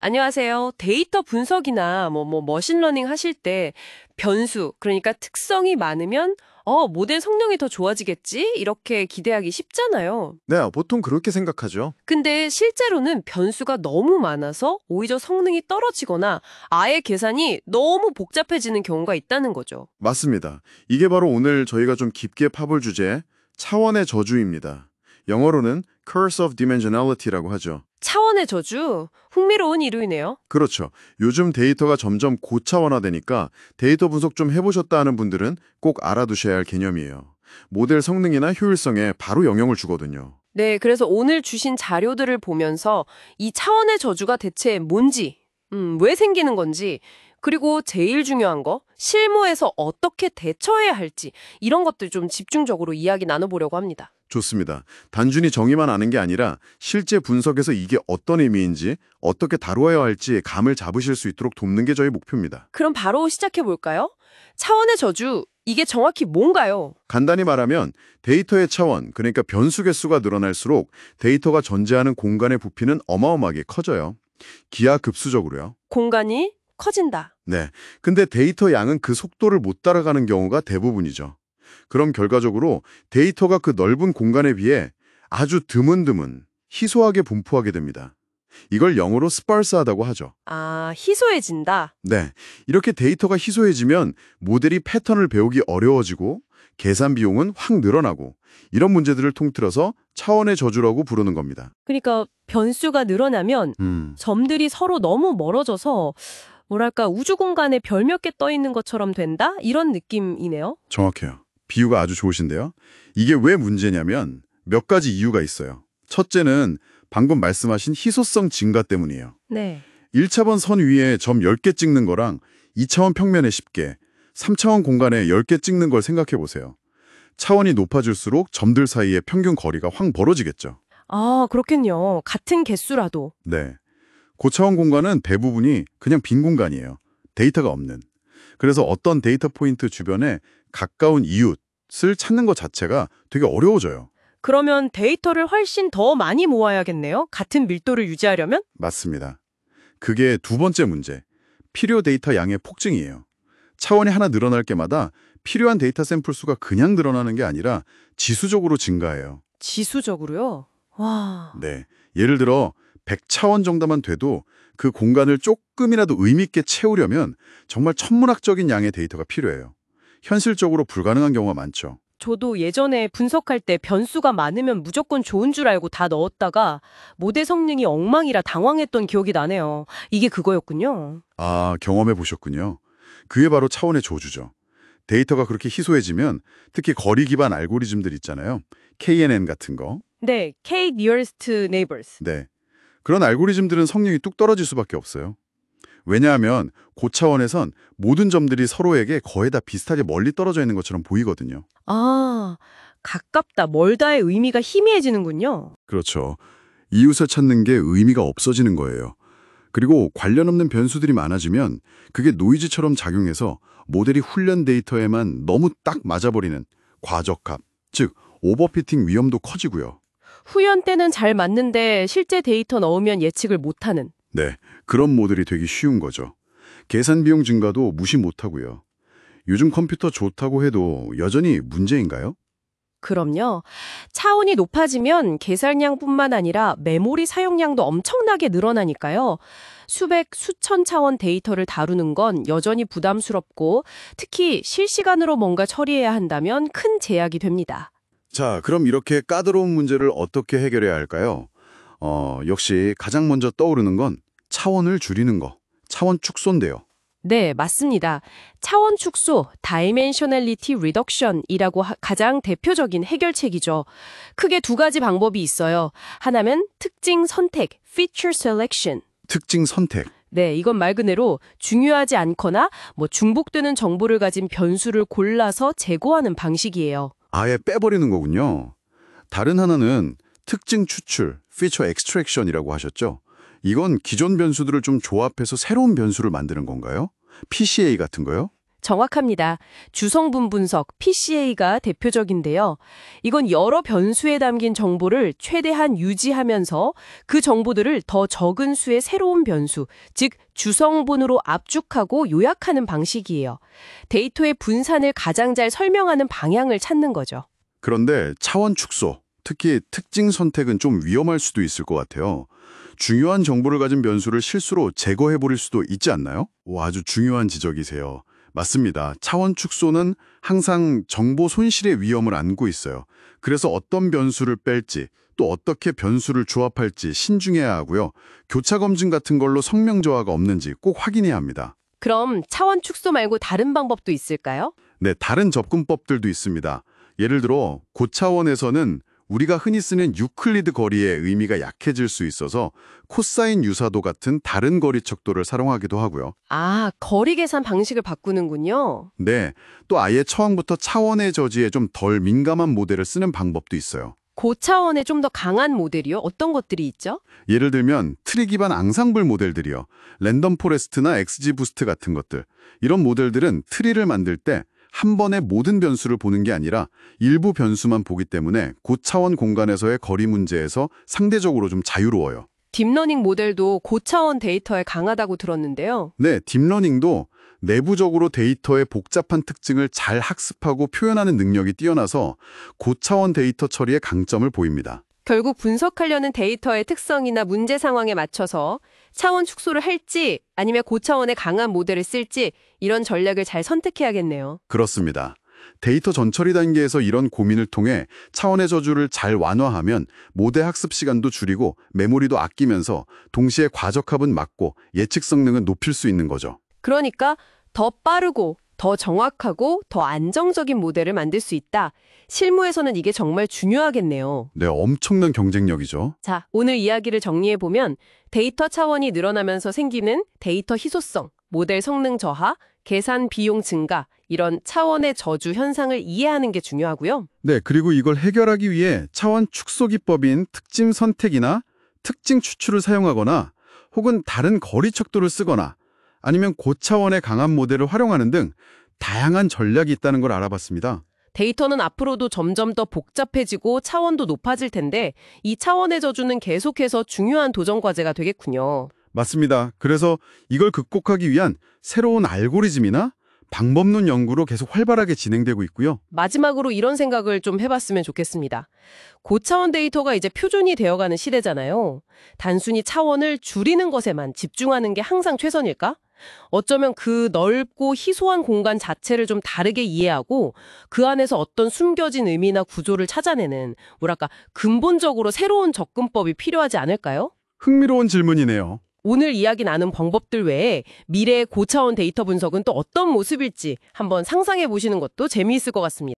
안녕하세요. 데이터 분석이나 머신러닝 하실 때 변수, 그러니까 특성이 많으면 모델 성능이 더 좋아지겠지? 이렇게 기대하기 쉽잖아요. 네, 보통 그렇게 생각하죠. 근데 실제로는 변수가 너무 많아서 오히려 성능이 떨어지거나 아예 계산이 너무 복잡해지는 경우가 있다는 거죠. 맞습니다. 이게 바로 오늘 저희가 좀 깊게 파볼 주제, 차원의 저주입니다. 영어로는 Curse of Dimensionality라고 하죠. 차원의 저주, 흥미로운 이름이네요. 그렇죠. 요즘 데이터가 점점 고차원화되니까 데이터 분석 좀 해보셨다 하는 분들은 꼭 알아두셔야 할 개념이에요. 모델 성능이나 효율성에 바로 영향을 주거든요. 네, 그래서 오늘 주신 자료들을 보면서 이 차원의 저주가 대체 뭔지, 왜 생기는 건지, 그리고 제일 중요한 거, 실무에서 어떻게 대처해야 할지, 이런 것들 좀 집중적으로 이야기 나눠보려고 합니다. 좋습니다. 단순히 정의만 아는 게 아니라 실제 분석에서 이게 어떤 의미인지 어떻게 다루어야 할지 감을 잡으실 수 있도록 돕는 게 저희 목표입니다. 그럼 바로 시작해 볼까요? 차원의 저주, 이게 정확히 뭔가요? 간단히 말하면 데이터의 차원, 그러니까 변수 개수가 늘어날수록 데이터가 존재하는 공간의 부피는 어마어마하게 커져요. 기하급수적으로요. 공간이 커진다. 네. 근데 데이터 양은 그 속도를 못 따라가는 경우가 대부분이죠. 그럼 결과적으로 데이터가 그 넓은 공간에 비해 아주 드문드문, 희소하게 분포하게 됩니다. 이걸 영어로 스parse하다고 하죠. 아, 희소해진다. 네. 이렇게 데이터가 희소해지면 모델이 패턴을 배우기 어려워지고 계산 비용은 확 늘어나고 이런 문제들을 통틀어서 차원의 저주라고 부르는 겁니다. 그러니까 변수가 늘어나면 음. 점들이 서로 너무 멀어져서 뭐랄까 우주 공간에 별 몇 개 떠 있는 것처럼 된다? 이런 느낌이네요. 정확해요. 비유가 아주 좋으신데요. 이게 왜 문제냐면 몇 가지 이유가 있어요. 첫째는 방금 말씀하신 희소성 증가 때문이에요. 네. 1차원 선 위에 점 10개 찍는 거랑 2차원 평면에 10개, 3차원 공간에 10개 찍는 걸 생각해 보세요. 차원이 높아질수록 점들 사이의 평균 거리가 확 벌어지겠죠. 아, 그렇겠요. 같은 개수라도. 네. 고차원 공간은 대부분이 그냥 빈 공간이에요. 데이터가 없는. 그래서 어떤 데이터 포인트 주변에 가까운 이웃을 찾는 것 자체가 되게 어려워져요. 그러면 데이터를 훨씬 더 많이 모아야겠네요. 같은 밀도를 유지하려면? 맞습니다. 그게 두 번째 문제. 필요 데이터 양의 폭증이에요. 차원이 하나 늘어날 때마다 필요한 데이터 샘플 수가 그냥 늘어나는 게 아니라 지수적으로 증가해요. 지수적으로요? 와. 네. 예를 들어 100차원 정도만 돼도 그 공간을 조금이라도 의미 있게 채우려면 정말 천문학적인 양의 데이터가 필요해요. 현실적으로 불가능한 경우가 많죠. 저도 예전에 분석할 때 변수가 많으면 무조건 좋은 줄 알고 다 넣었다가 모델 성능이 엉망이라 당황했던 기억이 나네요. 이게 그거였군요. 아, 경험해 보셨군요. 그게 바로 차원의 저주죠. 데이터가 그렇게 희소해지면 특히 거리 기반 알고리즘들 있잖아요. KNN 같은 거. 네, K nearest neighbors. 네. 그런 알고리즘들은 성능이 뚝 떨어질 수밖에 없어요. 왜냐하면 고차원에선 모든 점들이 서로에게 거의 다 비슷하게 멀리 떨어져 있는 것처럼 보이거든요. 아, 가깝다, 멀다의 의미가 희미해지는군요. 그렇죠. 이웃을 찾는 게 의미가 없어지는 거예요. 그리고 관련 없는 변수들이 많아지면 그게 노이즈처럼 작용해서 모델이 훈련 데이터에만 너무 딱 맞아버리는 과적합, 즉 오버피팅 위험도 커지고요. 후연 때는 잘 맞는데 실제 데이터 넣으면 예측을 못하는. 네, 그런 모델이 되기 쉬운 거죠. 계산 비용 증가도 무시 못하고요. 요즘 컴퓨터 좋다고 해도 여전히 문제인가요? 그럼요. 차원이 높아지면 계산량뿐만 아니라 메모리 사용량도 엄청나게 늘어나니까요. 수백, 수천 차원 데이터를 다루는 건 여전히 부담스럽고 특히 실시간으로 뭔가 처리해야 한다면 큰 제약이 됩니다. 자, 그럼 이렇게 까다로운 문제를 어떻게 해결해야 할까요? 역시 가장 먼저 떠오르는 건 차원을 줄이는 거, 차원 축소인데요. 네, 맞습니다. 차원 축소, Dimensionality Reduction이라고 가장 대표적인 해결책이죠. 크게 두 가지 방법이 있어요. 하나는 특징 선택, Feature Selection. 특징 선택. 네, 이건 말 그대로 중요하지 않거나 중복되는 정보를 가진 변수를 골라서 제거하는 방식이에요. 아예 빼버리는 거군요. 다른 하나는 특징 추출, Feature Extraction이라고 하셨죠? 이건 기존 변수들을 좀 조합해서 새로운 변수를 만드는 건가요? PCA 같은 거요? 정확합니다. 주성분 분석, PCA가 대표적인데요. 이건 여러 변수에 담긴 정보를 최대한 유지하면서 그 정보들을 더 적은 수의 새로운 변수, 즉 주성분으로 압축하고 요약하는 방식이에요. 데이터의 분산을 가장 잘 설명하는 방향을 찾는 거죠. 그런데 차원 축소, 특히 특징 선택은 좀 위험할 수도 있을 것 같아요. 중요한 정보를 가진 변수를 실수로 제거해버릴 수도 있지 않나요? 아주 중요한 지적이세요. 맞습니다. 차원 축소는 항상 정보 손실의 위험을 안고 있어요. 그래서 어떤 변수를 뺄지, 또 어떻게 변수를 조합할지 신중해야 하고요. 교차 검증 같은 걸로 성명 저하가 없는지 꼭 확인해야 합니다. 그럼 차원 축소 말고 다른 방법도 있을까요? 네, 다른 접근법들도 있습니다. 예를 들어 고차원에서는 우리가 흔히 쓰는 유클리드 거리의 의미가 약해질 수 있어서 코사인 유사도 같은 다른 거리 척도를 사용하기도 하고요. 아, 거리 계산 방식을 바꾸는군요. 네, 또 아예 처음부터 차원의 저지에 좀 덜 민감한 모델을 쓰는 방법도 있어요. 고차원의 좀 더 강한 모델이요? 어떤 것들이 있죠? 예를 들면 트리 기반 앙상블 모델들이요. 랜덤 포레스트나 XG 부스트 같은 것들. 이런 모델들은 트리를 만들 때 한 번에 모든 변수를 보는 게 아니라 일부 변수만 보기 때문에 고차원 공간에서의 거리 문제에서 상대적으로 좀 자유로워요. 딥러닝 모델도 고차원 데이터에 강하다고 들었는데요. 네, 딥러닝도 내부적으로 데이터의 복잡한 특징을 잘 학습하고 표현하는 능력이 뛰어나서 고차원 데이터 처리의 강점을 보입니다. 결국 분석하려는 데이터의 특성이나 문제 상황에 맞춰서 차원 축소를 할지 아니면 고차원의 강한 모델을 쓸지 이런 전략을 잘 선택해야겠네요. 그렇습니다. 데이터 전처리 단계에서 이런 고민을 통해 차원의 저주를 잘 완화하면 모델 학습 시간도 줄이고 메모리도 아끼면서 동시에 과적합은 막고 예측 성능은 높일 수 있는 거죠. 그러니까 더 빠르고 더 정확하고 더 안정적인 모델을 만들 수 있다. 실무에서는 이게 정말 중요하겠네요. 네, 엄청난 경쟁력이죠. 자, 오늘 이야기를 정리해보면 데이터 차원이 늘어나면서 생기는 데이터 희소성, 모델 성능 저하, 계산 비용 증가, 이런 차원의 저주 현상을 이해하는 게 중요하고요. 네, 그리고 이걸 해결하기 위해 차원 축소 기법인 특징 선택이나 특징 추출을 사용하거나 혹은 다른 거리 척도를 쓰거나 아니면 고차원의 강한 모델을 활용하는 등 다양한 전략이 있다는 걸 알아봤습니다. 데이터는 앞으로도 점점 더 복잡해지고 차원도 높아질 텐데 이 차원의 저주는 계속해서 중요한 도전 과제가 되겠군요. 맞습니다. 그래서 이걸 극복하기 위한 새로운 알고리즘이나 방법론 연구로 계속 활발하게 진행되고 있고요. 마지막으로 이런 생각을 좀 해봤으면 좋겠습니다. 고차원 데이터가 이제 표준이 되어가는 시대잖아요. 단순히 차원을 줄이는 것에만 집중하는 게 항상 최선일까? 어쩌면 그 넓고 희소한 공간 자체를 좀 다르게 이해하고 그 안에서 어떤 숨겨진 의미나 구조를 찾아내는 뭐랄까 근본적으로 새로운 접근법이 필요하지 않을까요? 흥미로운 질문이네요. 오늘 이야기 나눈 방법들 외에 미래의 고차원 데이터 분석은 또 어떤 모습일지 한번 상상해 보시는 것도 재미있을 것 같습니다.